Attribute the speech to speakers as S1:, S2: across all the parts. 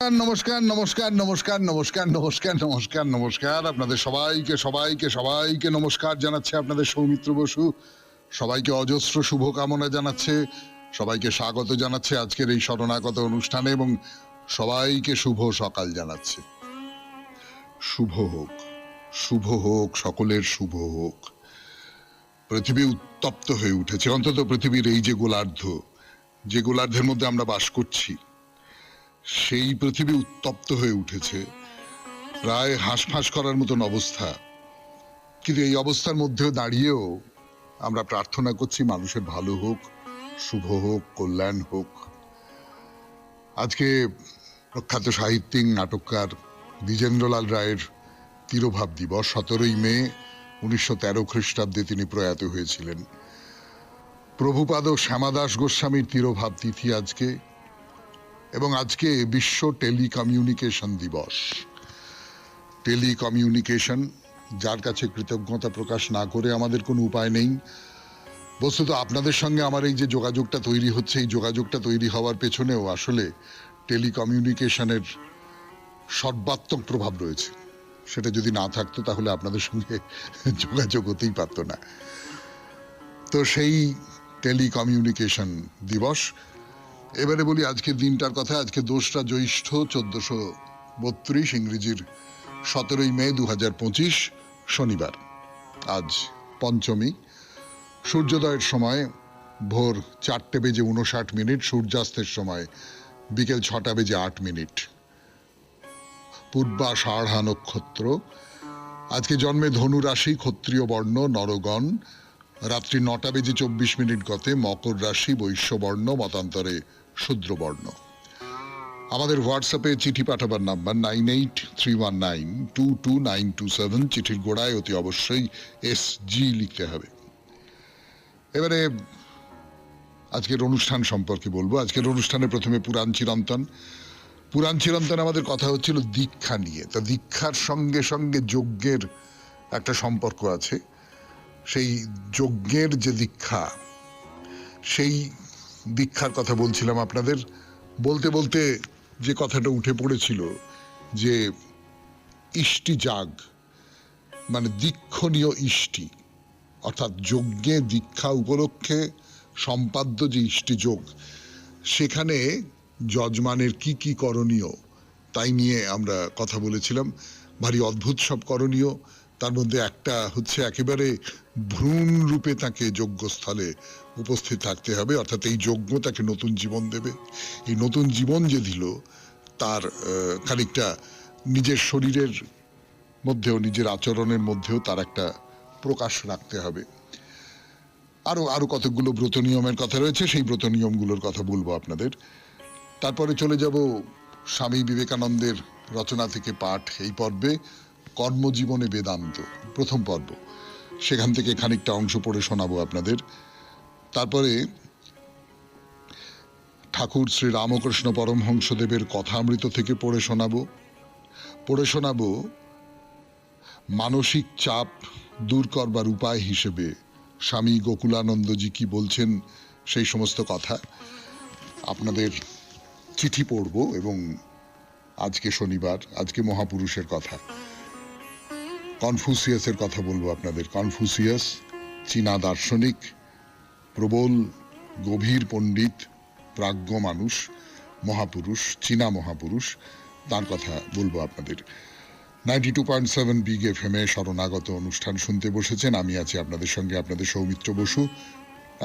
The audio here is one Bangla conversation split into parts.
S1: নমস্কার নমস্কার নমস্কার নমস্কার নমস্কার নমস্কার নমস্কার আপনাদের সবাইকে সবাইকে সবাইকে নমস্কার জানাচ্ছে আপনাদের সৌমিত্র বসু। সবাইকে অজস্র শুভকামনা জানাচ্ছে, সবাইকে স্বাগত জানাচ্ছে আজকের এই শরণাগত অনুষ্ঠানে এবং সবাইকে শুভ সকাল জানাচ্ছে। শুভ হোক, শুভ হোক, সকলের শুভ হোক। পৃথিবী উত্তপ্ত হয়ে উঠেছে, অন্তত পৃথিবীর এই যে গোলার্ধ, যে গোলার্ধের মধ্যে আমরা বাস করছি, সেই পৃথিবী উত্তপ্ত হয়ে উঠেছে, প্রায় হাঁসফাঁস করার মতন অবস্থা। কিন্তু এই অবস্থার মধ্যেও দাঁড়িয়েও আমরা প্রার্থনা করছি মানুষের ভালো হোক, শুভ হোক, কল্যাণ হোক। আজকে প্রখ্যাত সাহিত্যিক নাটককার দ্বিজেন্দ্রলাল রায়ের তিরোভাব দিবস। 17ই মে 1913 খ্রিস্টাব্দে তিনি প্রয়াত হয়েছিলেন। প্রভুপাদ শ্যামাদাস গোস্বামীর তিরোভাব তিথি আজকে, এবং আজকে বিশ্ব টেলিকমিউনিকেশন দিবস। টেলিকমিউনিকেশন, যার কাছে কৃতজ্ঞতা প্রকাশ না করে আমাদের কোনো উপায় নেই। বস্তুত আপনাদের সঙ্গে আমার এই যে যোগাযোগটা তৈরি হচ্ছে, এই যোগাযোগটা তৈরি হওয়ার পেছনেও আসলে টেলিকমিউনিকেশনের সর্বাত্মক প্রভাব রয়েছে। সেটা যদি না থাকতো তাহলে আপনাদের সঙ্গে যোগাযোগ হতেই পারতো না। তো সেই টেলিকমিউনিকেশন দিবস। এবারে বলি আজকের দিনটার কথা। আজকে 2রা জ্যৈষ্ঠ 1432, ইংরেজির 17ই মে 2025, শনিবার। আজ পঞ্চমী। সূর্যোদয়ের সময় ভোর 4:59, সূর্যাস্তের সময় বিকেল 6:08। পূর্বাষাঢ়া নক্ষত্র। আজকে জন্মে ধনু রাশি, ক্ষত্রিয় বর্ণ, নরগণ। রাত্রি 9:24 গতে মকর রাশি, বৈশ্যবর্ণ, মতান্তরে শূদ্রবর্ণ। আমাদের হোয়াটসঅ্যাপে চিঠি পাঠাবার নাম্বার 9831922927। চিঠির গোড়ায় অতি অবশ্যই SG লিখতে হবে। এবারে আজকের অনুষ্ঠান সম্পর্কে বলবো। আজকের অনুষ্ঠানে প্রথমে পুরাণ চিরন্তন। পুরাণ চিরন্তন আমাদের কথা হচ্ছিল দীক্ষা নিয়ে। তা দীক্ষার সঙ্গে সঙ্গে যজ্ঞের একটা সম্পর্ক আছে। সেই যজ্ঞের যে দীক্ষা, সেই দীক্ষার কথা বলছিলাম আপনাদের। বলতে বলতে যে কথাটা উঠে পড়েছিল যে ইষ্টি যাগ, মানে দীক্ষণীয় ইষ্টি, অর্থাৎ যজ্ঞে দীক্ষা উপলক্ষে সম্পাদ্য যে ইষ্টি যোগ, সেখানে যজমানের কি কি করণীয় তাই নিয়ে আমরা কথা বলেছিলাম। ভারী অদ্ভুত সব করণীয়। তার মধ্যে একটা হচ্ছে একেবারে ভ্রূণ রূপে তাকে যজ্ঞস্থলে উপস্থিত থাকতে হবে, অর্থাৎ এই যজ্ঞ তাকে নতুন জীবন দেবে। এই নতুন জীবন যে দিল তার খানিকটা নিজের শরীরের মধ্যেও, নিজের আচরণের মধ্যেও তার একটা প্রকাশ রাখতে হবে। আরো কতগুলো ব্রত নিয়মের কথা রয়েছে, সেই ব্রত নিয়মগুলোর কথা বলবো আপনাদের। তারপরে চলে যাব স্বামী বিবেকানন্দের রচনা থেকে পাঠ, এই পর্বে কর্মজীবনে বেদান্ত, প্রথম পর্ব। সেখান থেকে খানিকটা অংশ পড়ে শোনাবো আপনাদের। তারপরে ঠাকুর শ্রী রামকৃষ্ণ পরমহংসদেবের কথামৃত থেকে পড়ে শোনাবো মানসিক চাপ দূর করবার উপায় হিসেবে স্বামী গোকুলানন্দজি কি বলছেন সেই সমস্ত কথা। আপনাদের চিঠি পড়ব এবং আজকে শনিবার, আজকে মহাপুরুষের কথা, কনফুসিয়াসের কথা বলবো আপনাদের। কনফুসিয়াস চীনা দার্শনিক, প্রবল গভীর পণ্ডিত, প্রাজ্ঞ মানুষ, মহাপুরুষ, চীনা মহাপুরুষ, তার কথা বলবো আপনাদের। 92.7 বিগ FM-এ শরণাগত অনুষ্ঠান শুনতে বসেছেন। আমি আছি আপনাদের সঙ্গে, আপনাদের সৌমিত্র বসু।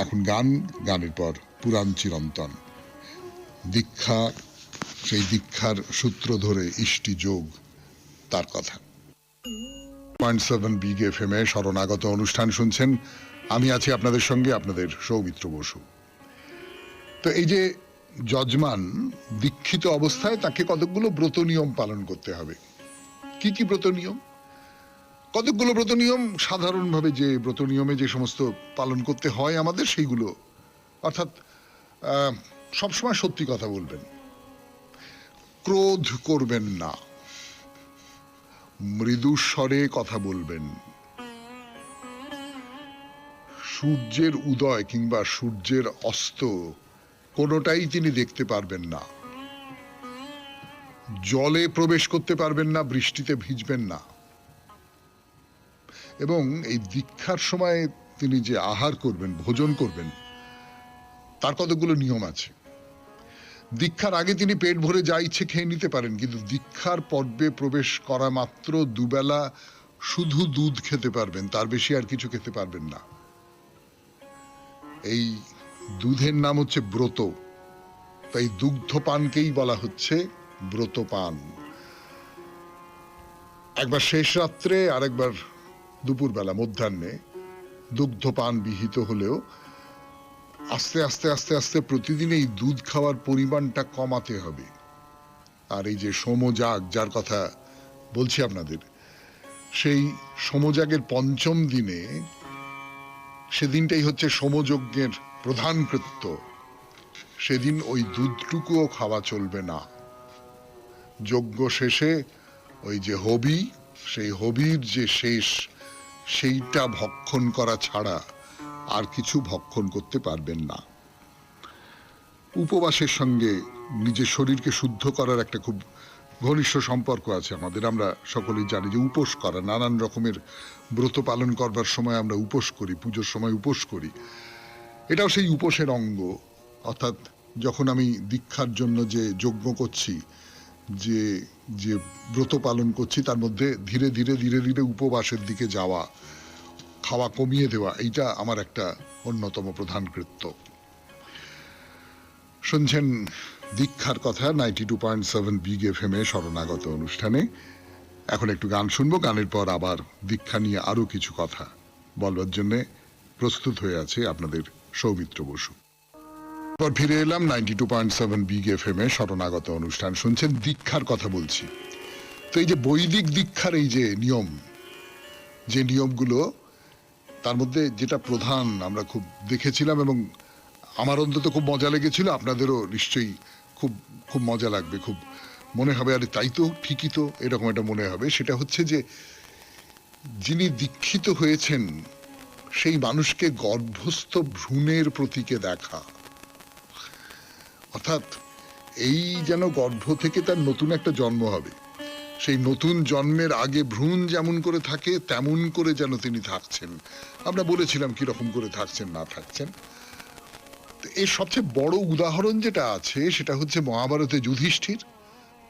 S1: এখন গান, গানের পর পুরাণ চিরন্তন। দীক্ষা, সেই দীক্ষার সূত্র ধরে ইষ্টি যোগ, তার কথা। 92.7 বিগ FM-এ শরণাগত অনুষ্ঠান শুনছেন। আমি আছি আপনাদের সঙ্গে, আপনাদের সৌমিত্র বসু। তো এই যে যজমান দীক্ষিত অবস্থায় তাকে কতকগুলো ব্রত নিয়ম পালন করতে হবে। কি কি ব্রত নিয়ম? কতকগুলো ব্রত নিয়ম, সাধারণভাবে যে ব্রত নিয়মে যে সমস্ত পালন করতে হয় আমাদের, সেইগুলো। অর্থাৎ সবসময় সত্যি কথা বলবেন, ক্রোধ করবেন না, মৃদু স্বরে কথা বলবেন, সূর্যের উদয় কিংবা সূর্যের অস্ত কোনোটাই তিনি দেখতে পারবেন না। জলে প্রবেশ করতে পারবেন না, বৃষ্টিতে ভিজবেন না। এবং এই দীক্ষার সময় তিনি যে আহার করবেন, ভোজন করবেন, তার কতগুলো নিয়ম আছে। দীক্ষার আগে তিনি পেট ভরে যা ইচ্ছে খেয়ে নিতে পারেন, কিন্তু দীক্ষার পর্বে প্রবেশ করা মাত্র দুবেলা শুধু দুধ খেতে পারবেন, তার বেশি আর কিছু খেতে পারবেন না। এই দুধের নাম হচ্ছে ব্রত, তাই দুগ্ধপানকেই বলা হচ্ছে ব্রতপান। একবার শেষ রাত্রে আর একবার দুপুরবেলা মধ্যাহ্নে দুগ্ধপান বিহিত হলেও আস্তে আস্তে আস্তে আস্তে প্রতিদিন এই দুধ খাওয়ার পরিমাণটা কমাতে হবে। আর এই যে সোমযাগ যার কথা বলছি আপনাদের, সেই সোমযাগের পঞ্চম দিনে, সেদিনটাই হচ্ছে সোমযজ্ঞের প্রধান কৃত্য, সেদিন ওই দুধটুকুও খাওয়া চলবে না। যজ্ঞ শেষে ওই যে হবি, সেই হবির যে শেষ, সেইটা ভক্ষণ করা ছাড়া আর কিছু ভক্ষণ করতে পারবেন না। উপবাসের সঙ্গে নিজের শরীরকে শুদ্ধ করার একটা খুব ঘনিষ্ঠ সম্পর্ক আছে আমাদের। আমরা সকলেই জানি যে উপোস করা, নানান রকমের ব্রত পালন করবার সময় আমরা উপোস করি, পুজোর সময় উপোস করি, এটাও সেই উপোসের অঙ্গ। অর্থাৎ যখন আমি দীক্ষার জন্য যে যজ্ঞ করছি, যে যে ব্রত পালন করছি, তার মধ্যে ধীরে ধীরে ধীরে ধীরে উপবাসের দিকে যাওয়া, খাওয়া কমিয়ে দেওয়া, এইটা আমার একটা অন্যতম প্রধান কৃত্য। শুনছেন দীক্ষার কথা 92.7 বিগ এফএম এ শরণাগত অনুষ্ঠানে। এখন একটু গান শুনবো, গানের পর আবার দীক্ষা নিয়ে আরো কিছু কথা বলবার জন্য প্রস্তুত হয়ে আছে আপনাদের সৌমিত্র বসু। পর ফিরে এলাম 92.7 বিগ এফএম এ শরণাগত অনুষ্ঠান। শুনছেন দীক্ষার কথা বলছি। তো এই যে বৈদিক দীক্ষার এই যে নিয়ম, যে নিয়মগুলো, তার মধ্যে যেটা প্রধান আমরা খুব দেখেছিলাম এবং আমার অন্তত খুব মজা লেগেছিল, আপনাদেরও নিশ্চয়ই খুব খুব মজা লাগবে, খুব মনে হবে আরে তাই তো, ঠিকই তো, এরকম একটা মনে হবে। সেটা হচ্ছে যে যিনি দীক্ষিত হয়েছেন সেই মানুষকে গর্ভস্থ ভ্রূণের প্রতীকে দেখা। অর্থাৎ এই যেন গর্ভ থেকে তার নতুন একটা জন্ম হবে, সেই নতুন জন্মের আগে ভ্রূণ যেমন করে থাকে তেমন করে যেন তিনি থাকছেন। আমরা বলেছিলাম কিরকম করে থাকছেন না থাকছেন। এর সবচেয়ে বড় উদাহরণ যেটা আছে সেটা হচ্ছে মহাভারতে যুধিষ্ঠির,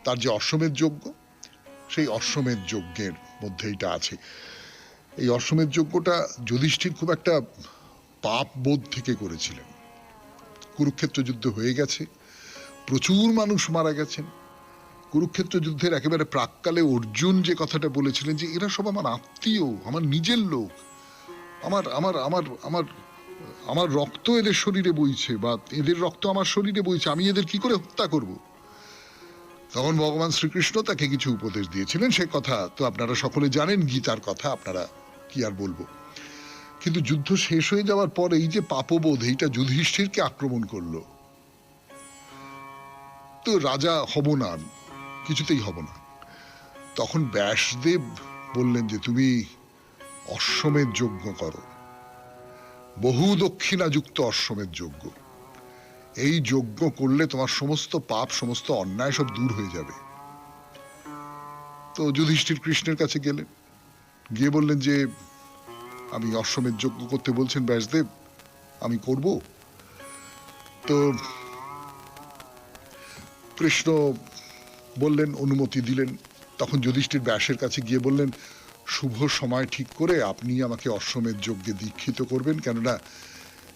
S1: তার যে অশ্বমেধ যজ্ঞ, সেই অশ্বমেধ যজ্ঞের মধ্যে এটা আছে। এই অশ্বমেধ যজ্ঞটা যুধিষ্ঠির খুব একটা পাপ বোধ থেকে করেছিলেন। কুরুক্ষেত্র যুদ্ধ হয়ে গেছে, প্রচুর মানুষ মারা গেছেন। কুরুক্ষেত্র যুদ্ধের একেবারে প্রাককালে অর্জুন যে কথাটা বলেছিলেন যে এরা সব আমার আত্মীয়, আমার নিজের লোক, আমার আমার আমার আমার আমার রক্ত এদের শরীরে বইছে, বা এদের রক্ত আমার শরীরে বইছে, আমি এদের কি করে হত্যা করব? তখন ভগবান শ্রীকৃষ্ণ তাকে কিছু উপদেশ দিয়েছিলেন, সে কথা তো আপনারা সকলে জানেন, গীতার কথা আপনারা কি আর বলবো। কিন্তু যুদ্ধ শেষ হয়ে যাওয়ার পর এই যে পাপবোধ, এইটা যুধিষ্ঠিরকে আক্রমণ করলো। তো রাজা হব না, কিছুতেই হব না। তখন ব্যাসদেব বললেন যে তুমি অশ্বমেধ যজ্ঞ করো, বহু দক্ষিণাযুক্ত অশ্বমেধ যজ্ঞ। এই যজ্ঞ করলে তোমার সমস্ত পাপ, সমস্ত অন্যায় সব দূর হয়ে যাবে। তো যুধিষ্ঠির কৃষ্ণের কাছে গেলেন, গিয়ে বললেন যে আমি অশ্বমেধ যজ্ঞ করতে বলছেন ব্যাসদেব, আমি করব। তো কৃষ্ণ বললেন, অনুমতি দিলেন। তখন যুধিষ্ঠির ব্যাসের কাছে গিয়ে বললেন, শুভ সময় ঠিক করে আপনি আমাকে অশ্বমেধ যজ্ঞে দীক্ষিত করবেন, কেননা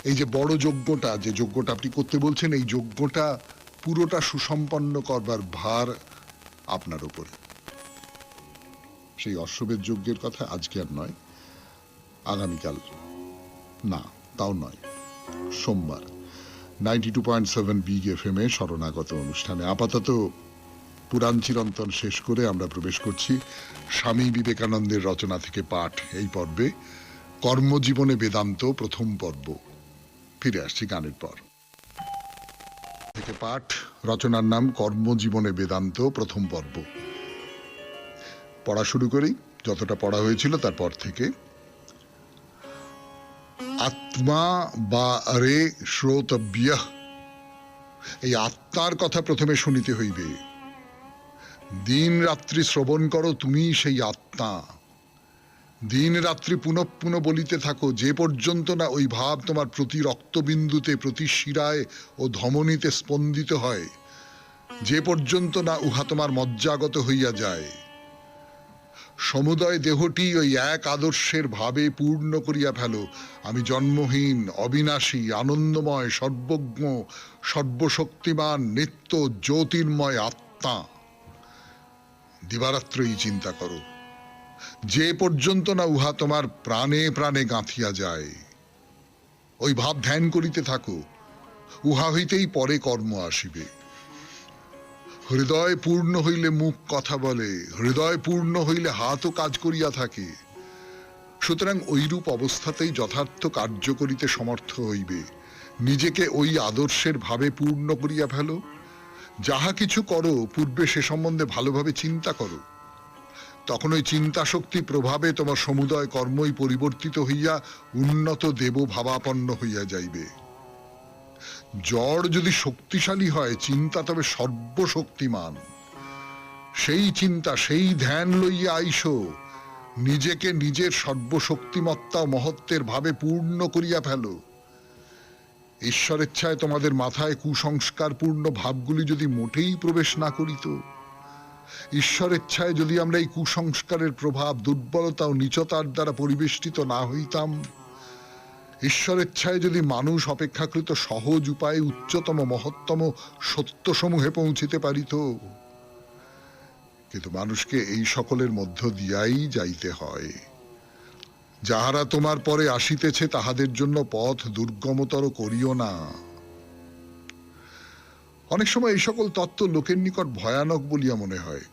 S1: এই যে বড় যজ্ঞটা, যে যজ্ঞটা আপনি করতে বলছেন, এই যজ্ঞটা পুরোটা সুসম্পন্ন করবার ভার আপনার উপরে। সেই অশ্বমেধ যজ্ঞের কথা আজকে আর নয়, আগামীকাল, না তাও নয়, সোমবার 92.7 বিগ এফএম এ শরণাগত অনুষ্ঠানে। আপাতত পুরাণ চিরন্তন শেষ করে আমরা প্রবেশ করছি স্বামী বিবেকানন্দের রচনা থেকে পাঠ এই পর্বে, কর্মজীবনে বেদান্ত প্রথম পর্ব। ফিরে আসছি গানের পর। থেকে পাঠ, রচনার নাম কর্মজীবনে বেদান্ত প্রথম পর্ব। পড়া শুরু করি, যতটা পড়া হয়েছিল তারপর থেকে। আত্মা বা রে শ্রোতব্য, এই আত্মার কথা প্রথমে শুনিতে হইবে। দিন রাত্রি শ্রবণ করো, তুমি সেই আত্মা। দিন রাত্রি পুনঃ পুনঃ বলিতে থাকো, যে পর্যন্ত না ওই ভাব তোমার প্রতি রক্তবিন্দুতে, প্রতি শিরায় ও ধমনীতে স্পন্দিত হয়, যে পর্যন্ত না উহা তোমার মজ্জাগত হইয়া যায়। সমুদয় দেহটি ওই এক আদর্শের ভাবে পূর্ণ করিয়া ফেলো। আমি জন্মহীন, অবিনাশী, আনন্দময়, সর্বজ্ঞ, সর্বশক্তিমান, নিত্য জ্যোতির্ময় আত্মা। দিবারাত্রই চিন্তা করো, যে পর্যন্ত না উহা তোমার প্রাণে প্রাণে গাঁথিয়া যায়। ওই ভাব ধ্যান করিতে থাকো, উহা হইতেই পরে কর্ম আসিবে। হৃদয় পূর্ণ হইলে মুখ কথা বলে, হৃদয় পূর্ণ হইলে হাতও কাজ করিয়া থাকে। সুতরাং ঐরূপ অবস্থাতেই যথার্থ কার্য করিতে সমর্থ হইবে। নিজেকে ওই আদর্শের ভাবে পূর্ণ করিয়া ফেলো। যাহা কিছু করো পূর্বে সে সম্বন্ধে ভালোভাবে চিন্তা করো। তখন ওই চিন্তা শক্তি প্রভাবে তোমার সমুদয় কর্মই পরিবর্তিত হইয়া উন্নত দেব ভাবাপন্ন হইয়া যাইবে। জড় যদি শক্তিশালী হয়, চিন্তা তবে সর্বশক্তিমান। সেই চিন্তা, সেই ধ্যান লইয়া আইসো, নিজেকে নিজের সর্বশক্তিমত্তা ও মহত্বের ভাবে পূর্ণ করিয়া ফেলো। ঈশ্বরেচ্ছায় তোমাদের মাথায় কুসংস্কারপূর্ণ ভাবগুলি যদি মোটেই প্রবেশ না করিত, ঈশ্বরেচ্ছায় যদি আমরা এই কুসংস্কারের প্রভাব, দুর্বলতা ও নীচতার দ্বারা পরিবেষ্টিত না হইতাম, ঈশ্বরেচ্ছায় যদি মানুষ অপেক্ষাকৃত সহজ উপায়ে উচ্চতম মহত্তম সত্যসমূহে পৌঁছিতে পারিত, কিন্তু মানুষকে এই সকলের মধ্য দিয়াই যাইতে হয়। যাহারা তোমার পরে আসিতেছে তাহাদের জন্য পথ দুর্গমতর করিও না। অনেক সময় এই সকল তত্ত্ব লোকের নিকট ভয়ানক বলিয়া মনে হয়।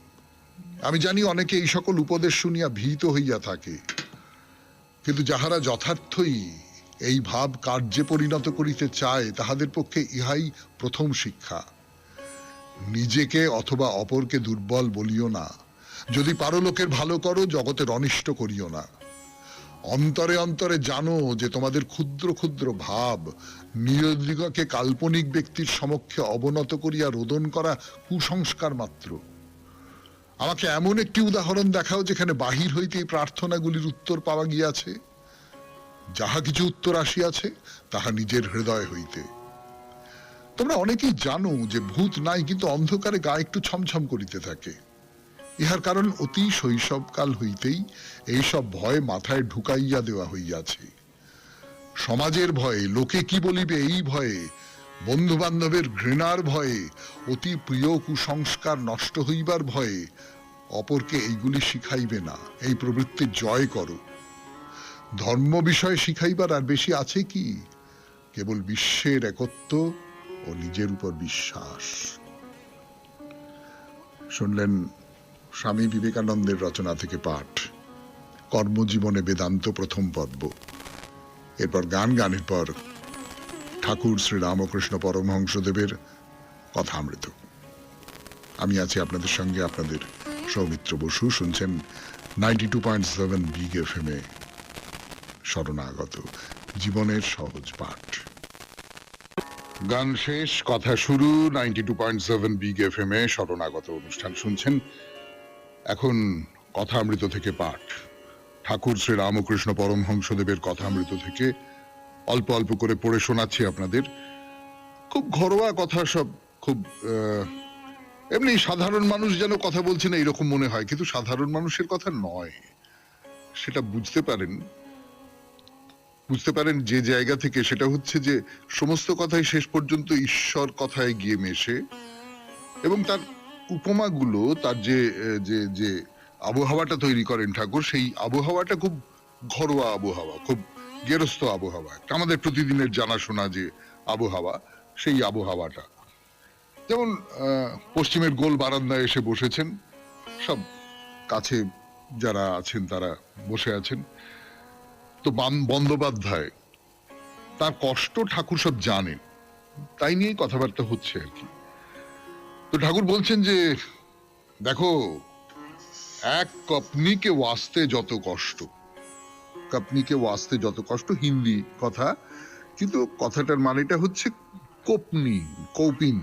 S1: আমি জানি অনেকে এই সকল উপদেশ শুনিয়া ভীত হইয়া থাকে, কিন্তু যাহারা যথার্থই এই ভাব কার্যে পরিণত করিতে চায়, তাহাদের পক্ষে ইহাই প্রথম শিক্ষা। নিজেকে অথবা অপরকে দুর্বল বলিও না। যদি পারো লোকের ভালো করো, জগতের অনিষ্ট করিও না। অন্তরে অন্তরে জানো যে তোমাদের ক্ষুদ্র ক্ষুদ্র ভাব নিরদিগকে কাল্পনিক ব্যক্তির সমক্ষে অবনত করিয়া রোদন করা কুসংস্কার মাত্র। আমাকে এমন একটি উদাহরণ দেখাও যেখানে বাহির হইতে এই প্রার্থনাগুলির উত্তর পাওয়া গিয়াছে। যাহা কিছু উত্তর আসিয়াছে তাহা নিজের হৃদয় হইতে। তোমরা অনেকেই জানো যে ভূত নাই, কিন্তু অন্ধকারে গা একটু ছমছম করিতে থাকে। ইহার কারণ অতি শৈশবকাল হইতেই এইসব ভয় মাথায় ঢুকাইয়া দেওয়া হইয়াছে। সমাজের ভয়ে, লোকে কি বলিবে এই ভয়ে, বন্ধু বান্ধবের ঘৃণার ভয়ে, অতি প্রিয় কুসংস্কার নষ্ট হইবার ভয়ে অপরকে এইগুলি শিখাইবে না। এই প্রবৃত্তি জয় করো। ধর্ম বিষয়ে শিখাইবার আর বেশি আছে কি? কেবল বিশ্বের একত্ব ও নিজের উপর বিশ্বাস। শুনলেন স্বামী বিবেকানন্দের রচনা থেকে পাঠ, কর্মজীবনে বেদান্ত প্রথম পর্ব। এরপর গানের পর ঠাকুর শ্রী রামকৃষ্ণ পরমহংসদেবের কথামৃত। আমি আছি আপনাদের সঙ্গে, আপনাদের সৌমিত্র বসু। শুনছেন 92.7 বিগ এফএম এ শরণাগত, জীবনের সহজ পাঠ। গান শেষ, কথা শুরু। 92.7 বিগ এফএম এ শরণাগত অনুষ্ঠান শুনছেন। এখন কথামৃত থেকে পাঠ, ঠাকুর শ্রী রামকৃষ্ণ পরমহংসদেবের কথামৃত থেকে অল্প অল্প করে পড়ে শোনাচ্ছি আপনাদের। খুব ঘরোয়া কথা, সব খুব এমনি সাধারণ মানুষ যেন কথা বলছে না এরকম মনে হয়, কিন্তু সাধারণ মানুষের কথা নয়। সেটা বুঝতে পারেন যে জায়গা থেকে, সেটা হচ্ছে যে সমস্ত কথাই শেষ পর্যন্ত ঈশ্বর কথায় গিয়ে মেশে, এবং তার উপমাগুলো, তার যে আবহাওয়াটা তৈরি করেন ঠাকুর, সেই আবহাওয়াটা খুব ঘরোয়া আবহাওয়া, খুব গেরস্থ আবহাওয়া, আমাদের প্রতিদিনের জানাশোনা যে আবহাওয়া, সেই আবহাওয়াটা। যেমন পশ্চিমের গোল বারান্দায় এসে বসেছেন, সব কাছে যারা আছেন তারা বসে আছেন। তো বন্দ্যোপাধ্যায়, তার কষ্ট ঠাকুর সব জানেন, তাই নিয়েই কথাবার্তা হচ্ছে আর কি। তো ঠাকুর বলছেন যে দেখো, এক কপনিকে ওয়াস্তে যত কষ্ট, কপনিকে ওয়াস্তে যত কষ্ট, হিন্দি কথা, কিন্তু কথাটার মানেটা হচ্ছে কৌপিন।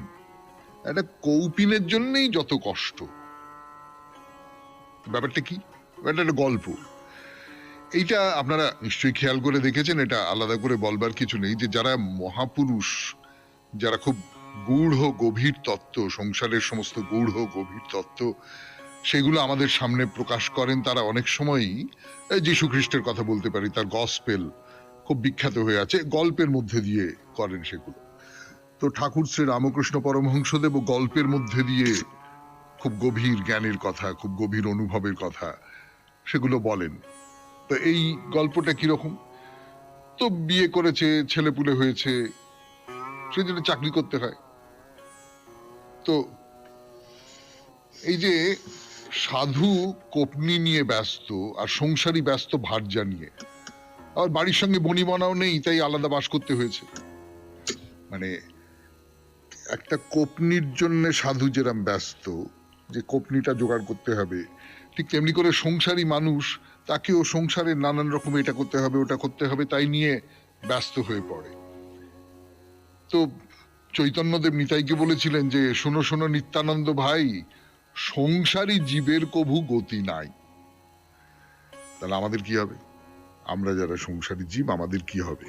S1: একটা কৌপিনের জন্যই যত কষ্ট। ব্যাপারটা কি? ব্যাপারটা একটা গল্প। এইটা আপনারা নিশ্চয়ই খেয়াল করে দেখেছেন, এটা আলাদা করে বলবার কিছু নেই যে যারা মহাপুরুষ, যারা খুব গূঢ় গভীর তত্ত্ব, সংসারের সমস্ত গূঢ় গভীর তত্ত্ব সেগুলো আমাদের সামনে প্রকাশ করেন, তারা অনেক সময়ই যীশু খ্রিস্টের কথা বলতে পারি, তার গসপেল খুব বিখ্যাত হয়ে আছে, গল্পের মধ্যে দিয়ে করেন সেগুলো। তো ঠাকুর শ্রী রামকৃষ্ণ পরমহংসদেব গল্পের মধ্যে দিয়ে খুব গভীর জ্ঞানের কথা, খুব গভীর অনুভবের কথা সেগুলো বলেন। তো এই গল্পটা কিরকম? তো বিয়ে করেছে, ছেলেপুলে হয়েছে, সেই জন্য চাকরি করতে হয়। তো এই যে সাধু কোপনি নিয়ে ব্যস্ত আর সংসারী ব্যস্ত ভার্যা নিয়ে, আবার বাড়ির সঙ্গে বনিবনাও নেই, তাই আলাদা বাস করতে হয়েছে। মানে একটা কোপনির জন্য সাধু যেরকম ব্যস্ত, যে কোপনিটা জোগাড় করতে হবে, ঠিক তেমনি করে সংসারী মানুষ, তাকেও সংসারের নানান রকম এটা করতে হবে ওটা করতে হবে, তাই নিয়ে ব্যস্ত হয়ে পড়ে। তো চৈতন্যদেব নিতাইকে বলেছিলেন যে শোনো শোনো নিত্যানন্দ ভাই, সংসারী জীবের কভু গতি নাই। তাহলে আমাদের কি হবে? আমরা যারা সংসারী জীব, আমাদের কি হবে?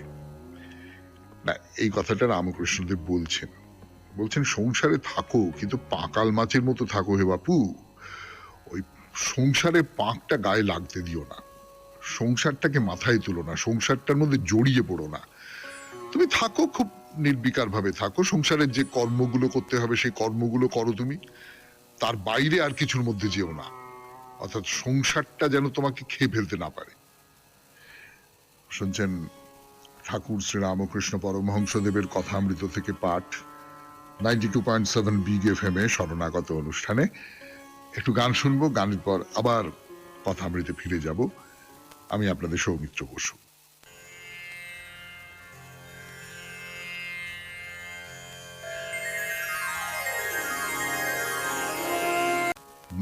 S1: না, এই কথাটা রামকৃষ্ণদেব বলছেন সংসারে থাকো, কিন্তু পাকাল মাছের মতো থাকো হে বাপু। ওই সংসারে পাকটা গায়ে লাগতে দিও না, সংসারটাকে মাথায় তুলো না, সংসারটার মধ্যে জড়িয়ে পড়ো না। তুমি থাকো, খুব নির্বিকার ভাবে থাকো, সংসারের যে কর্মগুলো করতে হবে সেই কর্মগুলো করো তুমি, তার বাইরে আর কিছুর মধ্যে যেও না। অর্থাৎ সংসারটা যেন তোমাকে খেয়ে ফেলতে না পারে। শুনছেন ঠাকুর শ্রী রামকৃষ্ণ পরমহংসদেবের কথামৃত থেকে পাঠ, 92.7 বিগ FM এ শরণাগত অনুষ্ঠানে। একটু গান শুনবো, গানের পর আবার কথামৃতে ফিরে যাব। আমি আপনাদের সৌমিত্র বসু।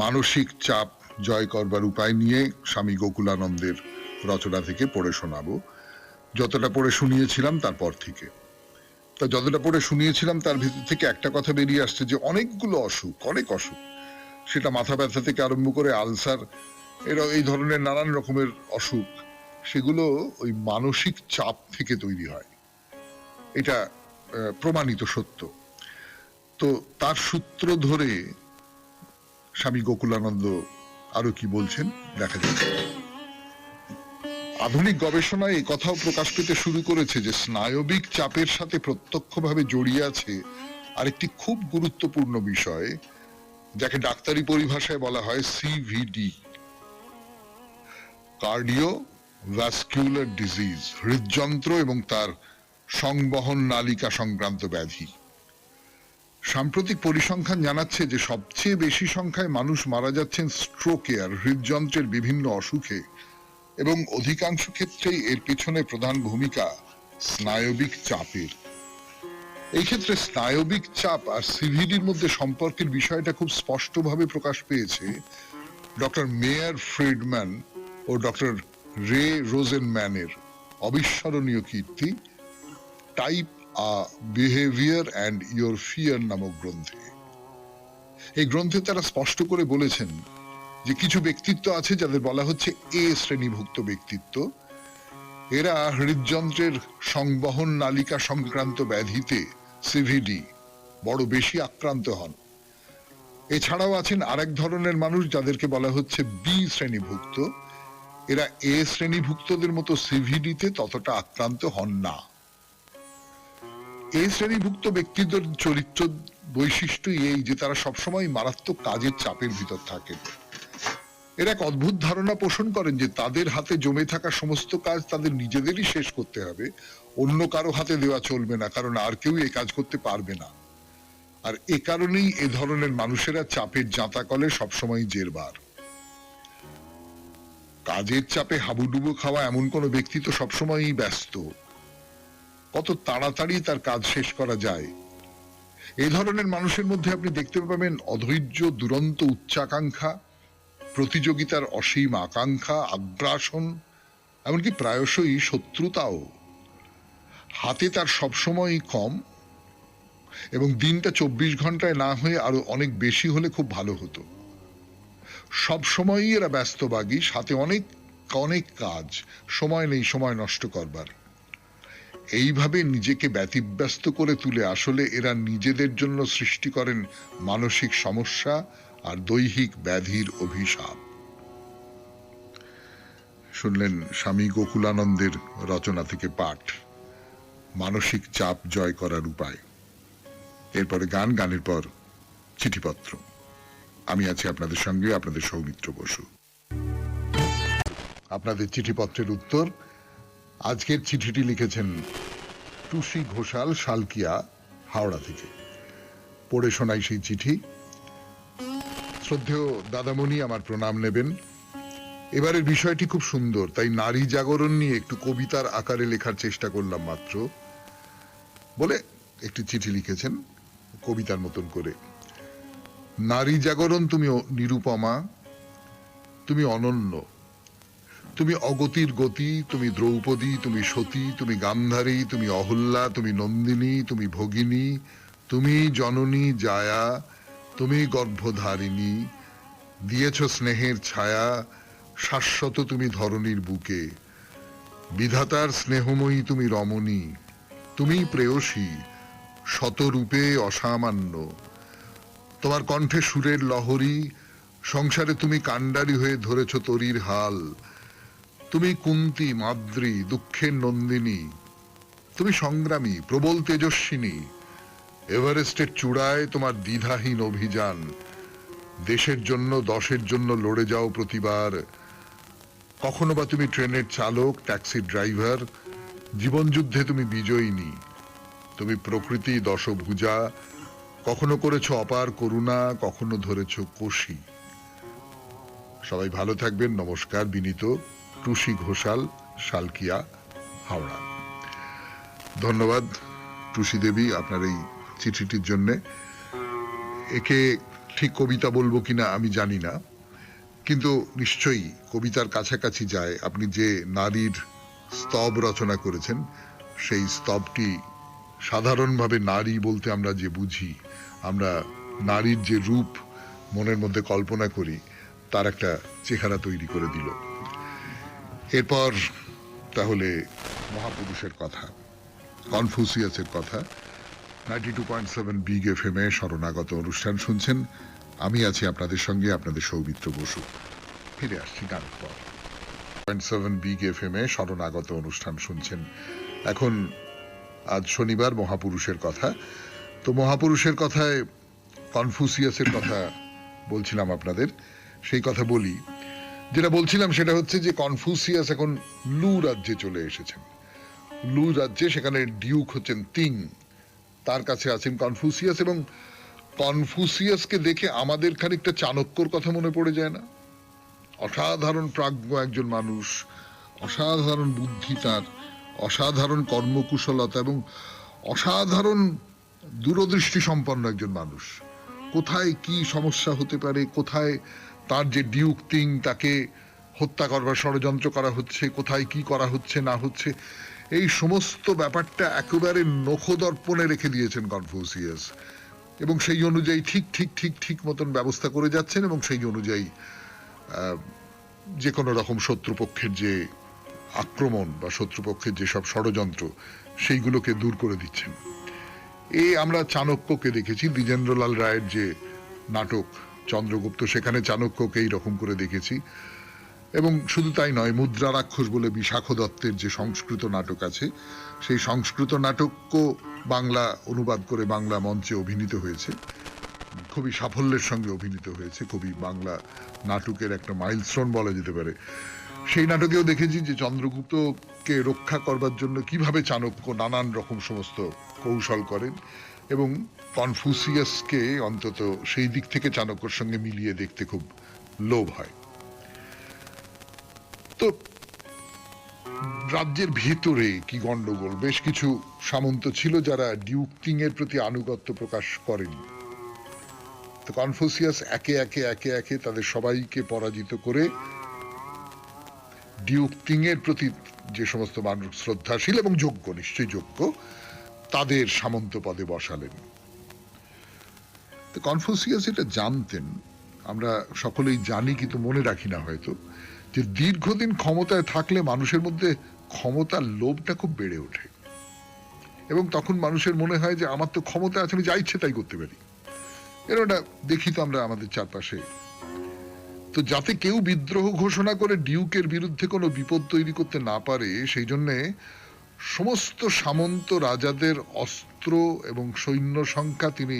S1: মানসিক চাপ জয় করবার উপায় নিয়ে স্বামী গোকুলানন্দের রচনা থেকে পড়ে শোনাবো। যতটা পড়ে শুনিয়েছিলাম তারপর থেকে, তা যতটা পড়ে শুনিয়েছিলাম তার ভিতর থেকে একটা কথা বেরিয়ে আসছে যে অনেকগুলো অসুখ, অনেক অসুখ, সেটা মাথা ব্যথা থেকে আরম্ভ করে আলসার, এই ধরনের নানান রকমের অসুখ, সেগুলো ওই মানসিক চাপ থেকে তৈরি হয়। এটা প্রমাণিত সত্য। তো তার সূত্র ধরে স্বামী গোকুলানন্দ আরো কি বলছেন দেখা যাচ্ছে। আধুনিক গবেষণায় এই কথাও প্রকাশ পেতে শুরু করেছে যে স্নায়বিক চাপের সাথে প্রত্যক্ষভাবে জড়িয়ে আছে আরেকটি খুব গুরুত্বপূর্ণ বিষয়, যাকে ডাক্তারি পরিভাষায় বলা হয় সিভিডি, কার্ডিও ভাস্কুলার ডিজিজ, হৃদযন্ত্র এবং তার সংবহন নালিকা সংক্রান্ত ব্যাধি। সাম্প্রতিক পরিসংখ্যান জানাচ্ছে যে সবচেয়ে বেশি সংখ্যায় মানুষ মারা যাচ্ছেন স্ট্রোকে আর হৃদযন্ত্রের বিভিন্ন অসুখে, এবং অধিকাংশ ক্ষেত্রেই এর পেছনে প্রধান ভূমিকা স্নায়বিক চাপের। এই ক্ষেত্রে স্নায়বিক চাপ আর সিভিডির মধ্যে সম্পর্কের বিষয়টা খুব স্পষ্টভাবে প্রকাশ পেয়েছে ডক্টর মেয়ার ফ্রিডম্যান ও ডক্টর রে রোজেনম্যানের অবিস্মরণীয় কীর্তি type A behaviour and your fear নামক গ্রন্থে। এই গ্রন্থে তারা স্পষ্ট করে বলেছেন যে কিছু ব্যক্তিত্ব আছে যাদের বলা হচ্ছে এ শ্রেণীভুক্ত ব্যক্তিত্ব। এরা হৃদযন্ত্রের সংবহন নালিকা সংক্রান্ত ব্যাধিতে সিভিডি বড় বেশি আক্রান্ত হন। এছাড়াও আছেন আরেক ধরনের মানুষ যাদেরকে বলা হচ্ছে বি শ্রেণীভুক্ত। এরা এ শ্রেণীভুক্তদের মতো সিভিডিতে ততটা আক্রান্ত হন না। এ শ্রেণীভুক্ত ব্যক্তিদের চরিত্র বৈশিষ্ট্য এই যে তারা সবসময় মারাত্মক কাজের চাপের ভিতর থাকেন। এরা এক অদ্ভুত ধারণা পোষণ করেন যে তাদের হাতে জমে থাকা সমস্ত কাজ তাদের নিজেদেরই শেষ করতে হবে, অন্য কারো হাতে দেওয়া চলবে না, কারণ আর কেউ এই কাজ করতে পারবে না। আর এ কারণেই এ ধরনের মানুষেরা চাপের জাঁতাকলে সবসময় জেরবার। কাজের চাপে হাবুডুবু খাওয়া এমন কোন ব্যক্তি তো সবসময়ই ব্যস্ত, কত তাড়াতাড়ি তার কাজ শেষ করা যায়। এই ধরনের মানুষের মধ্যে আপনি দেখতে পাবেন অধৈর্য, দুরন্ত উচ্চাকাঙ্ক্ষা, প্রতিযোগিতার অসীম আকাঙ্ক্ষা, আগ্রাসন, এমনকি প্রায়শই শত্রুতাও। হাতে তার সবসময়ই কম, এবং দিনটা 24 ঘন্টায় না হয়ে আরো অনেক বেশি হলে খুব ভালো হতো। সব সময়ই এরা ব্যস্তবাগী, সাথে অনেক অনেক কাজ, সময় নেই সময় নষ্ট করবার। এইভাবে নিজেকে ব্যতিব্যস্ত করে তুলে আসলে এরা নিজেদের জন্য সৃষ্টি করেন মানসিক সমস্যা আর দৈহিক ব্যাধির অভিশাপ। শুনলেন স্বামী গোকুলানন্দের রচনা থেকে পাঠ, মানসিক চাপ জয় করার উপায়। এরপরে গান, গানের পর চিঠিপত্র। আমি আছি আপনাদের সঙ্গে, আপনাদের সৌমিত্র বসু। আপনাদের চিঠিপত্রের উত্তর। আজকের চিঠিটি লিখেছেন টুসি ঘোষাল, শালকিয়া, হাওড়া থেকে। পড়ে শোনাই সেই চিঠি। শ্রদ্ধেয় দাদামণি আমার প্রণাম নেবেন। এবারের বিষয়টি খুব সুন্দর, তাই নারী জাগরণ নিয়ে একটু কবিতার আকারে লেখার চেষ্টা করলাম মাত্র বলে একটি চিঠি লিখেছেন কবিতার মতন করে। নারী জাগরণ, তুমি নিরুপমা, তুমি অনন্য, তুমি অগতির গতি, তুমি দ্রৌপদী, তুমি সতী, তুমি গান্ধারী, তুমি অহল্যা, তুমি নন্দিনী, তুমি ভগিনী, তুমি জননী জায়া, তুমি গর্ভধারিণী, দিয়েছ স্নেহের ছায়া, শাশ্বত তুমি ধরণীর বুকে, বিধাতার স্নেহময়ী তুমি রমণী, তুমি প্রেয়সী, শতরূপে অসামান্য, তোমার কণ্ঠে সুরের লহরী, সংসারে তুমি কাণ্ডারি হয়ে ধরেছ তরীর হাল, তুমি কুন্তী মাদ্রী, দুঃখের নন্দিনী, তুমি সংগ্রামী, প্রবল তেজস্বিনী, এভারেস্টের চূড়ায় তোমার দ্বিধাহীন অভিযান, দেশের জন্য দশের জন্য লড়ে যাও প্রতিবার, কখনো বা তুমি ট্রেনের চালক, ট্যাক্সির ড্রাইভার, জীবন যুদ্ধে তুমি বিজয়িনী, তুমি প্রকৃতি দশভুজা, কখনো করেছ অপার করুণা, কখনো ধরেছ কোশি। সবাই ভালো থাকবেন। নমস্কার। বিনীত, টুসি ঘোষাল, শালকিয়া, হাওড়া। ধন্যবাদ টুসি দেবী আপনার এই চিঠিটির জন্যে। একে ঠিক কবিতা বলবো কিনা আমি জানি না, কিন্তু নিশ্চয়ই কবিতার কাছাকাছি যায়। আপনি যে নারীর স্তব রচনা করেছেন, সেই স্তবটি সাধারণভাবে নারী বলতে আমরা যে বুঝি, আমরা নারীর যে রূপ মনের মধ্যে কল্পনা করি, তার একটা চেহারা তৈরি করে দিল। এরপর তাহলে মহাপুরুষের কথা, কনফুসিয়াসের কথা। 92.7 বিগ এফএম এ শরণাগত অনুষ্ঠান শুনছেন। আমি আছি আপনাদের সঙ্গে, আপনাদের সৌমিত্র বসু। ফিরে আসছি গান পর। 7 বিগ এফএম এ শরণাগত অনুষ্ঠান শুনছেন। এখন আজ শনিবার, মহাপুরুষের কথা। তো মহাপুরুষের কথায় কনফুসিয়াসের কথা বলছিলাম আপনাদের, সেই কথা বলি। যেটা বলছিলাম সেটা হচ্ছে যে কনফুসিয়াস এখন লু রাজ্যে চলে এসেছেন। লু রাজ্যে, সেখানে ডিউক হচ্ছেন তিং, তার কাছে আছেন কনফুসিয়াস। এবং কনফুসিয়াসকে দেখে আমাদের খানিকটা চাণক্যর কথা মনে পড়ে যায় না? অসাধারণ প্রাজ্ঞ একজন মানুষ, অসাধারণ বুদ্ধি তার, অসাধারণ কর্মকুশলতা এবং অসাধারণ দূরদৃষ্টি সম্পন্ন একজন মানুষ। কোথায় কি সমস্যা হতে পারে, কোথায় তার যে ডিউক তিং, তাকে হত্যা করবার ষড়যন্ত্র করা হচ্ছে, কোথায় কি করা হচ্ছে না হচ্ছে, এই সমস্ত ব্যাপারটা একেবারে নখদর্পণে রেখে দিয়েছেন কনফুসিয়াস। এবং সেই অনুযায়ী ঠিক ঠিক ঠিক ঠিক মতন ব্যবস্থা করে যাচ্ছেন, এবং সেই অনুযায়ী যে কোনো রকম শত্রুপক্ষের যে আক্রমণ বা শত্রুপক্ষের যেসব ষড়যন্ত্র, সেইগুলোকে দূর করে দিচ্ছেন। আমরা চাণক্যকে দেখেছি, দ্বিজেন্দ্রলাল রায়ের যে নাটক চন্দ্রগুপ্ত, সেখানে চাণক্যকে এইরকম করে দেখেছি। এবং শুধু তাই নয়, মুদ্রা রাক্ষস বলে বিশাখ দত্তের যে সংস্কৃত নাটক আছে, সেই সংস্কৃত নাটকও বাংলা অনুবাদ করে বাংলা মঞ্চে অভিনীত হয়েছে, খুবই সাফল্যের সঙ্গে অভিনীত হয়েছে, খুবই বাংলা নাটকের একটা মাইলস্টোন বলা যেতে পারে। সেই নাটকেও দেখেছি যে চন্দ্রগুপ্তকে রক্ষা করবার জন্য কিভাবে চাণক্য নানান রকম সমস্ত কৌশল করেন, এবং কনফুসিয়াসকে অন্তত সেই দিক থেকে চাণক্যর সঙ্গে মিলিয়ে দেখতে খুব লোভ হয়। তো রাজ্যের ভেতরে কি গন্ডগোল, বেশ কিছু সামন্ত ছিল যারা ডিউক তিং এর প্রতি আনুগত্য প্রকাশ করেন। তো কনফুসিয়াস একে একে একে একে তাদের সবাইকে পরাজিত করে ডিউক তিং এর প্রতি যে সমস্ত মানুষ শ্রদ্ধাশীল এবং যোগ্য, নিশ্চয়ই যোগ্য, তাদের সামন্ত পদে বসালেন। তো কনফুসিয়াস এটা জানতেন আমরা সকলেই জানি কিন্তু মনে রাখি না হয়তো, যে দীর্ঘদিন ক্ষমতায় থাকলে মানুষের মধ্যে ক্ষমতার লোভটা খুব বেড়ে ওঠে এবং তখন মানুষের মনে হয় যে আমার তো ক্ষমতা আছে, আমি যা ইচ্ছে তাই করতে পারি। এরকমটা দেখি তো আমরা আমাদের চারপাশে। তো যাতে কেউ বিদ্রোহ ঘোষণা করে ডিউকের বিরুদ্ধে কোনো বিপদ তৈরি করতে না পারে সেই জন্যে সমস্ত সামন্ত রাজাদের অস্ত্র এবং সৈন্য সংখ্যা তিনি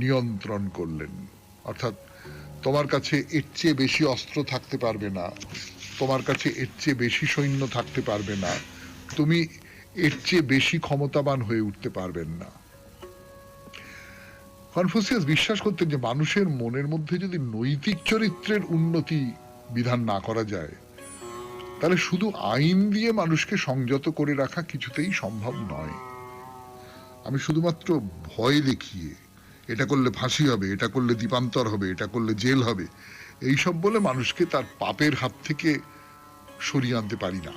S1: নিয়ন্ত্রণ করলেন। অর্থাৎ তোমার কাছে এর চেয়ে বেশি অস্ত্র থাকতে পারবে না, তোমার কাছে এর চেয়ে বেশি সৈন্য থাকতে পারবে না, তুমি এর চেয়ে বেশি ক্ষমতাবান হয়ে উঠতে পারবেন না। কনফুসিয়াস বিশ্বাস করতেন যে মানুষের মনের মধ্যে যদি নৈতিক চরিত্রের উন্নতি বিধান না করা যায় তাহলে শুধু আইন দিয়ে মানুষকে সংযত করে রাখা কিছুতেই সম্ভব নয়। আমি শুধুমাত্র ভয় দেখিয়ে এটা করলে ফাঁসি হবে, এটা করলে দ্বীপান্তর হবে, এটা করলে জেল হবে, এইসব বলে মানুষকে তার পাপের হাত থেকে সরিয়ে আনতে পারি না।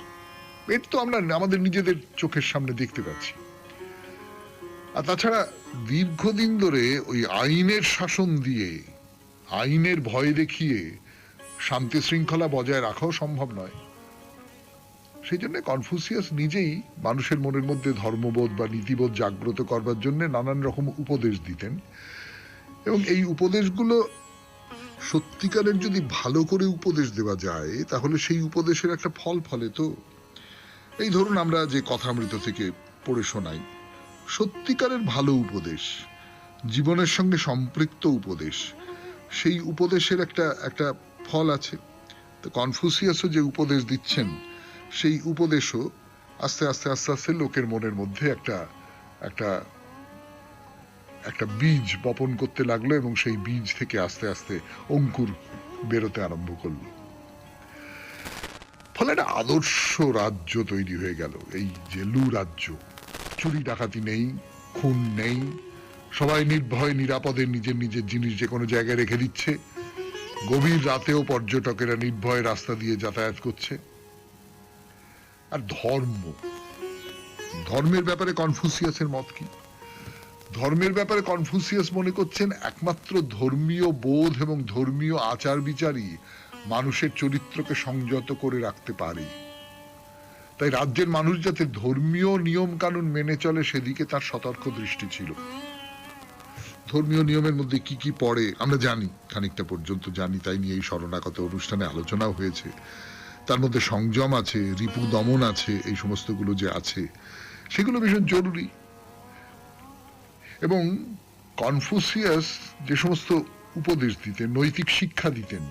S1: এটা তো আমরা আমাদের নিজেদের চোখের সামনে দেখতে পাচ্ছি। আর তাছাড়া দীর্ঘদিন ধরে ওই আইনের শাসন দিয়ে, আইনের ভয় দেখিয়ে শান্তি শৃঙ্খলা বজায় রাখাও সম্ভব নয়। সেই জন্য কনফুসিয়াস নিজেই মানুষের মনের মধ্যে ধর্মবোধ বা নীতিবোধ জাগ্রত করবার জন্য নানান রকম উপদেশ দিতেন এবং এই উপদেশগুলো সত্যিকারের যদি ভালো করে উপদেশ দেওয়া যায় তাহলে সেই উপদেশের একটা ফল ফলে। তো এই ধরুন আমরা যে কথামৃত থেকে পড়ে শোনাই, সত্যিকারের ভালো উপদেশ, জীবনের সঙ্গে সম্পৃক্ত উপদেশ, সেই উপদেশের একটা ফল আছে। তো কনফুসিয়াসও যে উপদেশ দিচ্ছেন সেই উপদেশও আস্তে আস্তে আস্তে আস্তে লোকের মনের মধ্যে একটা একটা একটা বীজ বপন করতে লাগলো এবং সেই বীজ থেকে আস্তে আস্তে অঙ্কুর বেরোতে আরম্ভ করলো। ফলে একটা আদর্শ রাজ্য তৈরি হয়ে গেল, এই যে লু রাজ্য। চুরি ডাকাতি নেই, খুন নেই, সবাই নির্ভয় নিরাপদে নিজের নিজের জিনিস যে কোনো জায়গায় রেখে দিচ্ছে, গভীর রাতেও পর্যটকেরা নির্ভয় রাস্তা দিয়ে যাতায়াত করছে। আর ধর্মের ব্যাপারে কনফুসিয়াসের মত কি? ধর্মের ব্যাপারে কনফুসিয়াস মনে করছেন একমাত্র ধর্মীয় বোধ এবং ধর্মীয় আচার বিচারই মানুষের চরিত্রকে সংযত করে রাখতে পারে। তাই রাজ্যের মানুষ যাতে ধর্মীয় নিয়ম কানুন মেনে চলে সেদিকে তার সতর্ক দৃষ্টি ছিল। ধর্মীয় নিয়মের মধ্যে কি কি পড়ে আমরা জানি, খানিকটা পর্যন্ত জানি, তাই নিয়ে এই শরণাগত অনুষ্ঠানে আলোচনাও হয়েছে। তার মধ্যে সংযম আছে, রিপু দমন আছে, এই সমস্তগুলো যে আছে সেগুলো ভীষণ জরুরি। এবং কনফুসিয়াস যে সমস্ত উপদেশ দিতেন, নৈতিক শিক্ষা দিতেন,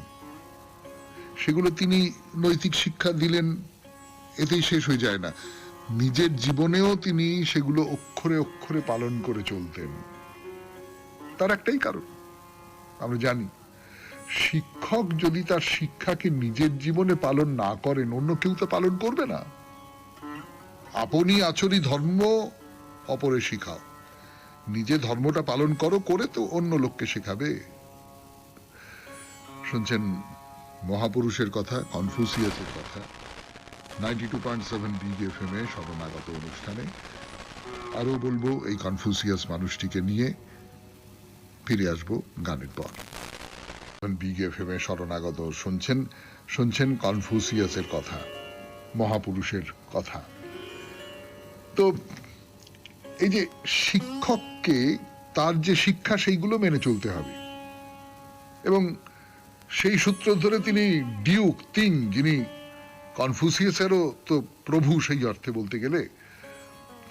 S1: সেগুলো তিনি নৈতিক শিক্ষা দিলেন এতেই শেষ হয়ে যায় না, নিজের জীবনেও তিনি সেগুলো অক্ষরে অক্ষরে পালন করে চলতেন। তার একটাই কারণ আমরা জানি, শিক্ষক যদি তার শিক্ষাকে নিজের জীবনে পালন না করেন অন্য কেউ তো পালন করবে না। আপনি আচরি ধর্ম অপরে শিখাও, নিজে ধর্মটা পালন করো, করে তো অন্য লোককে শেখাবে। শুনছেন মহাপুরুষের কথা, কনফুসিয়াসের কথা, 92.7 বিগ এফএম এ শরণাগত অনুষ্ঠানে। আরো বলবো এই কনফুসিয়াস মানুষটিকে নিয়ে, ফিরে আসবো গানের পর। বিগ এফএম এ শরণাগত শুনছেন কনফুসিয়াসের কথা, মহাপুরুষের কথা। তো এই যে শিক্ষককে তার যে শিক্ষা সেইগুলো মেনে চলতে হবে এবং সেই সূত্র ধরে তিনি ডিউক তিং, যিনি কনফুসিয়াসেরও তো প্রভু সেই অর্থে বলতে গেলে,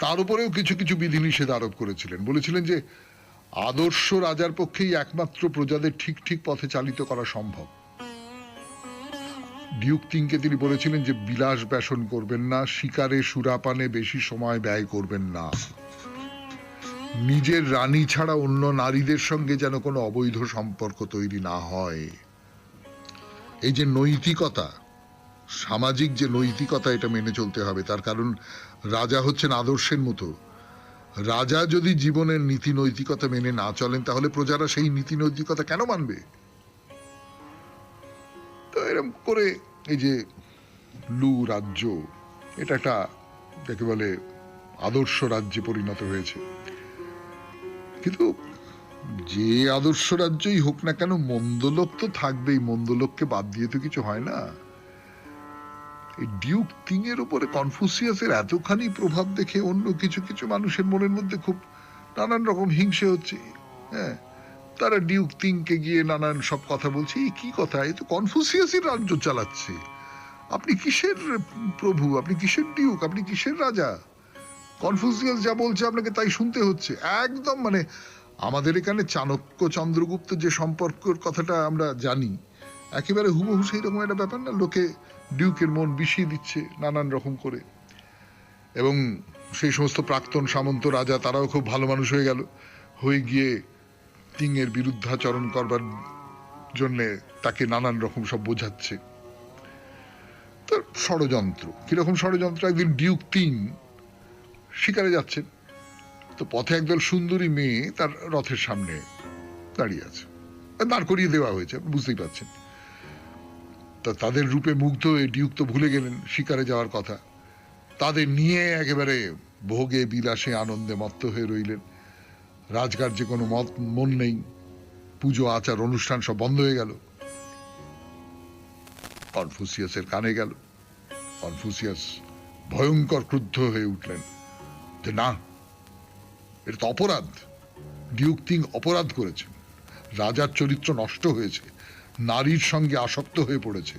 S1: তার উপরেও কিছু কিছু বিধিনিষেধ আরোপ করেছিলেন। বলেছিলেন যে আদর্শ রাজার পক্ষেই একমাত্র প্রজাদের ঠিক ঠিক পথে চালিত করা সম্ভব। ডিউক তিংকে তিনি বলেছিলেন যে বিলাস ব্যসন করবেন না, শিকারে সুরাপানে বেশি সময় ব্যয় করবেন না, নিজের রানী ছাড়া অন্য নারীদের সঙ্গে যেন কোনো অবৈধ সম্পর্ক তৈরি না হয়। এই যে নৈতিকতা, সামাজিক যে নৈতিকতা, এটা মেনে চলতে হবে। তার কারণ রাজা হচ্ছেন আদর্শের মতো। রাজা যদি জীবনের নীতি নৈতিকতা মেনে না চলেন তাহলে প্রজারা সেই নীতি নৈতিকতা কেন মানবে? তো এরকম করে এই যে লু রাজ্য, এটা একটা যাকে বলে আদর্শ রাজ্যে পরিণত হয়েছে। কিন্তু যে আদর্শ রাজ্যই হোক না কেন, মন্দ লোক তো থাকবেই, মন্দ লোককে বাদ দিয়ে তো কিছু হয় না। এই ডিউক কিং এর উপরে কনফুসিয়াসের এতখানি প্রভাব দেখে অন্য কিছু কিছু মানুষের মনের মধ্যে খুব নানান রকম হিংসে হচ্ছে। হ্যাঁ, তারা ডিউক কিংকে গিয়ে নানান সব কথা বলছে। এই কি কথা, এই তো কনফুসিয়াসই রাজ্য চালাচ্ছে। আপনি কিসের প্রভু, আপনি কিসের ডিউক, আপনি কিসের রাজা? কনফুসিয়াস যা বলছে আপনাকে তাই শুনতে হচ্ছে। একদম মানে আমাদের এখানে চাণক্য চন্দ্রগুপ্ত যে সম্পর্কের কথাটা আমরা জানি, একেবারে হুবহু সেই রকম একটা ব্যাপার না। লোকে ডিউকের মন বিষিয়ে দিচ্ছে নানান রকম করে, এবং সেই সমস্ত প্রাক্তন সামন্ত রাজা তারাও খুব ভালো মানুষ হয়ে গেল, হয়ে গিয়ে কিং এর বিরুদ্ধাচরণ করবার জন্য তাকে নানান রকম সব বোঝাচ্ছে। তো ষড়যন্ত্র, কিরকম ষড়যন্ত্র? একদিন ডিউক কিং শিকারে যাচ্ছেন, তো পথে একদল সুন্দরী মেয়ে তার রথের সামনে দাঁড়িয়ে আছে, দাঁড় করিয়ে দেওয়া হয়েছে, বুঝতেই পারছেন। তা তাদের রূপে মুগ্ধ হয়ে ডিউক তো ভুলে গেলেন শিকারে যাওয়ার কথা, তাদের নিয়ে একেবারে ভোগে বিলাসে আনন্দে মত্ত হয়ে রইলেন। রাজকার্যে কোনো মন নেই, পুজো আচার অনুষ্ঠান সব বন্ধ হয়ে গেল। কনফুসিয়াসের কানে গেল। কনফুসিয়াস ভয়ঙ্কর ক্রুদ্ধ হয়ে উঠলেন যে না, এটা তো অপরাধ, ডিউক কিং অপরাধ করেছেন, রাজার চরিত্র নষ্ট হয়েছে, নারীর সঙ্গে আসক্ত হয়ে পড়েছে,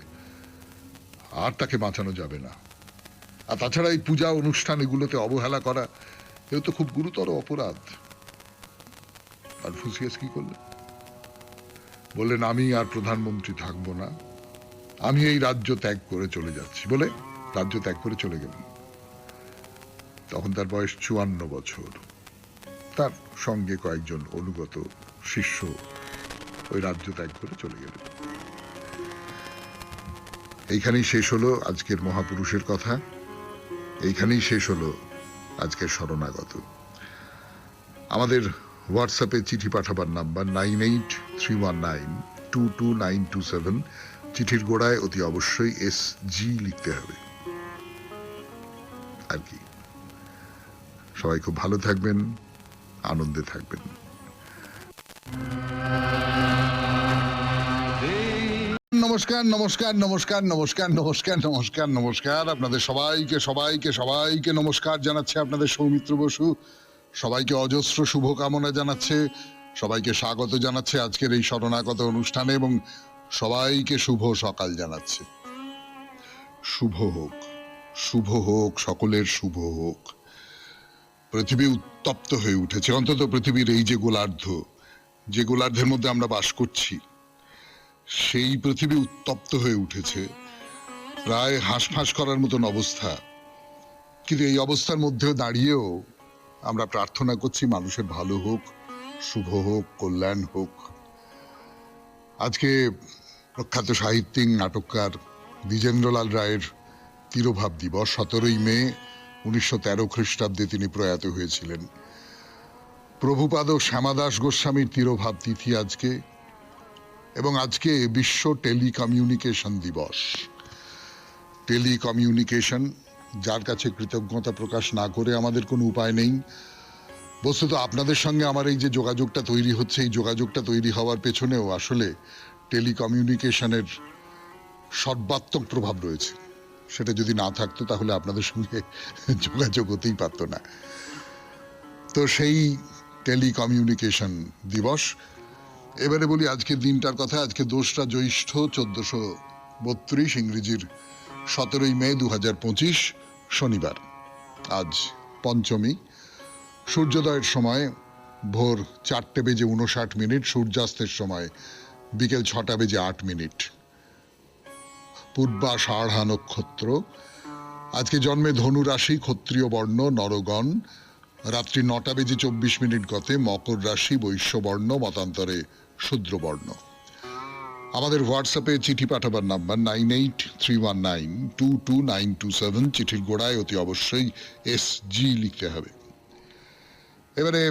S1: আর তাকে বাঁচানো যাবে না। আর তাছাড়া এই পূজা অনুষ্ঠান এগুলোতে অবহেলা করা, এও তো খুব গুরুতর অপরাধ। কনফুসিয়াস কি করলেন? বললেন আমি আর প্রধানমন্ত্রী থাকবো না, আমি এই রাজ্য ত্যাগ করে চলে যাচ্ছি, বলে রাজ্য ত্যাগ করে চলে গেলেন। তখন তার বয়স 54 বছর। তার সঙ্গে কয়েকজন অনুগত শিষ্য ওই রাজ্য ত্যাগ করে চলে গেলেন। এইখানেই শেষ হলো আজকের মহাপুরুষের কথা, এইখানেই শেষ হলো আজকের শরণাগত। আমাদের হোয়াটসঅ্যাপে চিঠি পাঠাবার নাম্বার 9831922927। চিঠির গোড়ায় অতি অবশ্যই SG লিখতে হবে। আর কি, সবাই খুব ভালো থাকবেন, আনন্দে থাকবেন। নমস্কার নমস্কার নমস্কার নমস্কার নমস্কার নমস্কার নমস্কার, আপনাদের সবাইকে সবাইকে সবাইকে নমস্কার জানাচ্ছে আপনাদের সৌমিত্র বসু। সবাইকে অজস্র শুভকামনা জানাচ্ছে, সবাইকে স্বাগত জানাচ্ছে আজকের এই শরণাগত অনুষ্ঠানে, এবং সবাইকে শুভ সকাল জানাচ্ছে। শুভ হোক, শুভ হোক, সকলের শুভ হোক। পৃথিবী উত্তপ্ত হয়ে উঠেছে, অন্তত পৃথিবীর এই যে গোলার্ধ, যে গোলার্ধের মধ্যে আমরা বাস করছি, সেই পৃথিবী উত্তপ্ত হয়ে উঠেছে, প্রায় হাঁসফাঁস করার মতন অবস্থা। কিন্তু এই অবস্থার মধ্যেও দাঁড়িয়েও আমরা প্রার্থনা করছি মানুষের ভালো হোক, শুভ হোক, কল্যাণ হোক। আজকে প্রখ্যাত সাহিত্যিক নাটককার দ্বিজেন্দ্রলাল রায়ের তিরোভাব দিবস। 17ই মে 1913 খ্রিস্টাব্দে তিনি প্রয়াত হয়েছিলেন। প্রভুপাদ ও শ্যামাদাস গোস্বামীর তিরোভাব তিথি আজকে, এবং আজকে বিশ্ব টেলিকমিউনিকেশন দিবস। টেলিকমিউনিকেশন, যার কাছে কৃতজ্ঞতা প্রকাশ না করে আমাদের কোনো উপায় নেই। বস্তুত আপনাদের সঙ্গে আমার এই যে যোগাযোগটা তৈরি হচ্ছে, এই যোগাযোগটা তৈরি হওয়ার পেছনেও আসলে টেলিকমিউনিকেশনের সর্বাত্মক প্রভাব রয়েছে। সেটা যদি না থাকতো তাহলে আপনাদের সঙ্গে যোগাযোগ হতেই পারতো না। তো সেই টেলিকমিউনিকেশন দিবস। এবারে বলি আজকের দিনটার কথা। আজকে 2রা জ্যৈষ্ঠ 1432, ইংরেজির 17ই মে 2025, শনিবার। আজ পঞ্চমী। সূর্যোদয়ের সময় ভোর 4:59, সূর্যাস্তের সময় বিকেল 6:08। পূর্বাষাঢ়া নক্ষত্র। আজকে জন্মে ধনু রাশি, ক্ষত্রিয় বর্ণ, নরগণ। রাত্রি 9:24 গতে মকর রাশি, বৈশ্য বর্ণ, মতান্তরে শূদ্র বর্ণ। আমাদের হোয়াটসঅ্যাপে চিঠি পাঠাবার নাম্বার 9831922927। চিঠির গোড়ায় অতি অবশ্যই SG লিখতে হবে। এবারে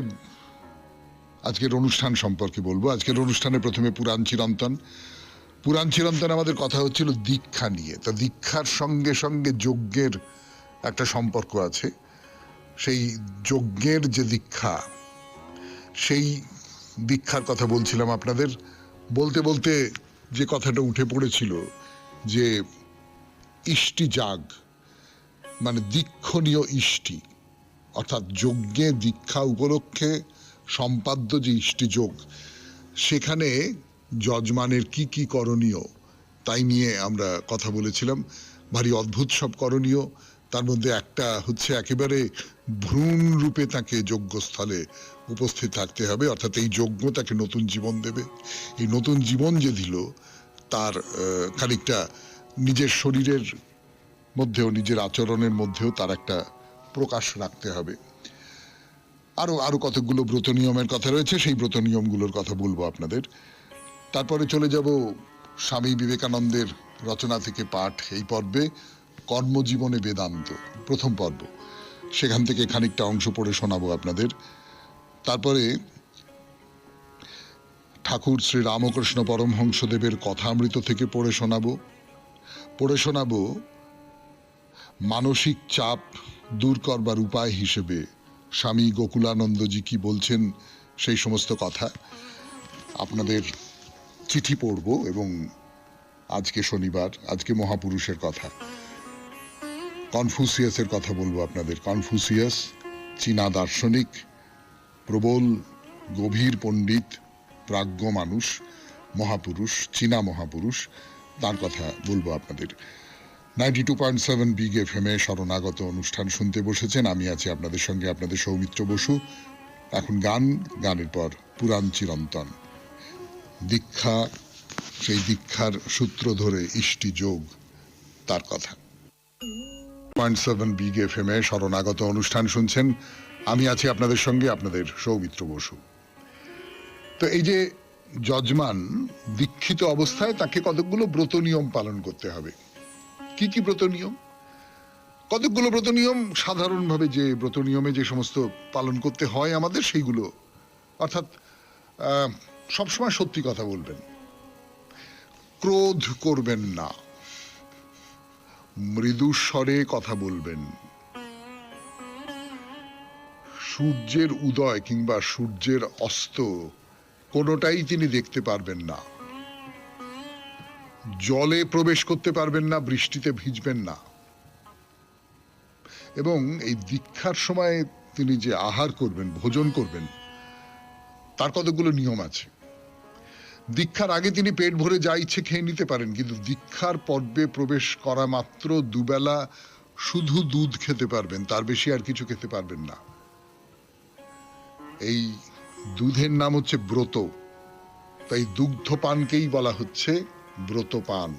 S1: আজকের অনুষ্ঠান সম্পর্কে বলবো। আজকের অনুষ্ঠানে প্রথমে পুরাণ চিরন্তন। পুরাণ চিরন্তন আমাদের কথা হচ্ছিল দীক্ষা নিয়ে। তা দীক্ষার সঙ্গে সঙ্গে যজ্ঞের একটা সম্পর্ক আছে। সেই যজ্ঞের যে দীক্ষা, সেই দীক্ষার কথা বলছিলাম আপনাদের, বলতে বলতে যে কথাটা উঠে পড়েছিল যে ইষ্টি যাগ, মানে দীক্ষণীয় ইষ্টি, অর্থাৎ যজ্ঞে দীক্ষা উপলক্ষে সম্পাদ্য যে ইষ্টি যোগ, সেখানে যজমানের কি কি করণীয় তাই নিয়ে আমরা কথা বলেছিলাম। ভারী অদ্ভুত সব করণীয়। তার মধ্যে একটা হচ্ছে একেবারে ভ্রূণ রূপে তাকে যজ্ঞস্থলে উপস্থিত থাকতে হবে, অর্থাৎ এই যজ্ঞ তাকে নতুন জীবন দেবে। এই নতুন জীবন যে দিল তার খানিকটা নিজের শরীরের মধ্যেও, নিজের আচরণের মধ্যেও তার একটা প্রকাশ রাখতে হবে। আরো আরো কতগুলো ব্রত নিয়মের কথা রয়েছে, সেই ব্রত নিয়মগুলোর কথা বলবো আপনাদের। তারপরে চলে যাব স্বামী বিবেকানন্দের রচনা থেকে পাঠ এই পর্বে, কর্মজীবনে বেদান্ত, প্রথম পর্ব, সেখান থেকে খানিকটা অংশ পড়ে শোনাবো আপনাদের। তারপরে ঠাকুর শ্রী রামকৃষ্ণ পরমহংসদেবের কথামৃত থেকে পড়ে শোনাবো মানসিক চাপ দূর করবার উপায় হিসেবে স্বামী গোকুলানন্দজি কি বলছেন সেই সমস্ত কথা। আপনাদের চিঠি পড়ব এবং আজকে শনিবার, আজকে মহাপুরুষের কথা, কনফুসিয়াসের কথা বলবো আপনাদের। কনফুসিয়াস চীনা দার্শনিক, প্রবল গভীর পণ্ডিত, প্রাজ্ঞ মানুষ, মহাপুরুষ, চীনা মহাপুরুষ, তার কথা বলবো আপনাদের। 92.7 বিগ এফএম-এ শরণাগত অনুষ্ঠান শুনতে বসেছেন। আমি আছি আপনাদের সঙ্গে, আপনাদের সৌমিত্র বসু। এখন গানের পর পুরাণ চিরন্তন, দীক্ষা, সেই দীক্ষার সূত্র ধরে ইষ্টি যোগ, তার কথা। 92.7 বিগ এফএম-এ শরণাগত অনুষ্ঠান শুনছেন। আমি আছি আপনাদের সঙ্গে, আপনাদের সৌমিত্র বসু। তো এই যে যজমান দীক্ষিত অবস্থায় তাকে কতগুলো ব্রত নিয়ম পালন করতে হবে। কি কি ব্রত নিয়ম? কতগুলো ব্রত নিয়ম, সাধারণভাবে যে ব্রত নিয়মে যে সমস্ত পালন করতে হয় আমাদের, সেইগুলো, অর্থাৎ সবসময় সত্যি কথা বলবেন, ক্রোধ করবেন না, মৃদু স্বরে কথা বলবেন, সূর্যের উদয় কিংবা সূর্যের অস্ত কোনোটাই তিনি দেখতে পারবেন না, জলে প্রবেশ করতে পারবেন না, বৃষ্টিতে ভিজবেন না। এবং এই দীক্ষার সময় তিনি যে আহার করবেন, ভোজন করবেন, তার কতগুলো নিয়ম আছে। দীক্ষার আগে তিনি পেট ভরে যা ইচ্ছে খেয়ে নিতে পারেন, কিন্তু দীক্ষার পর্বে প্রবেশ করা মাত্র দুবেলা শুধু দুধ খেতে পারবেন, তার বেশি আর কিছু খেতে পারবেন না। এই দুধের নাম হচ্ছে ব্রত, তাই দুগ্ধপানকেই বলা হচ্ছে ব্রতপান।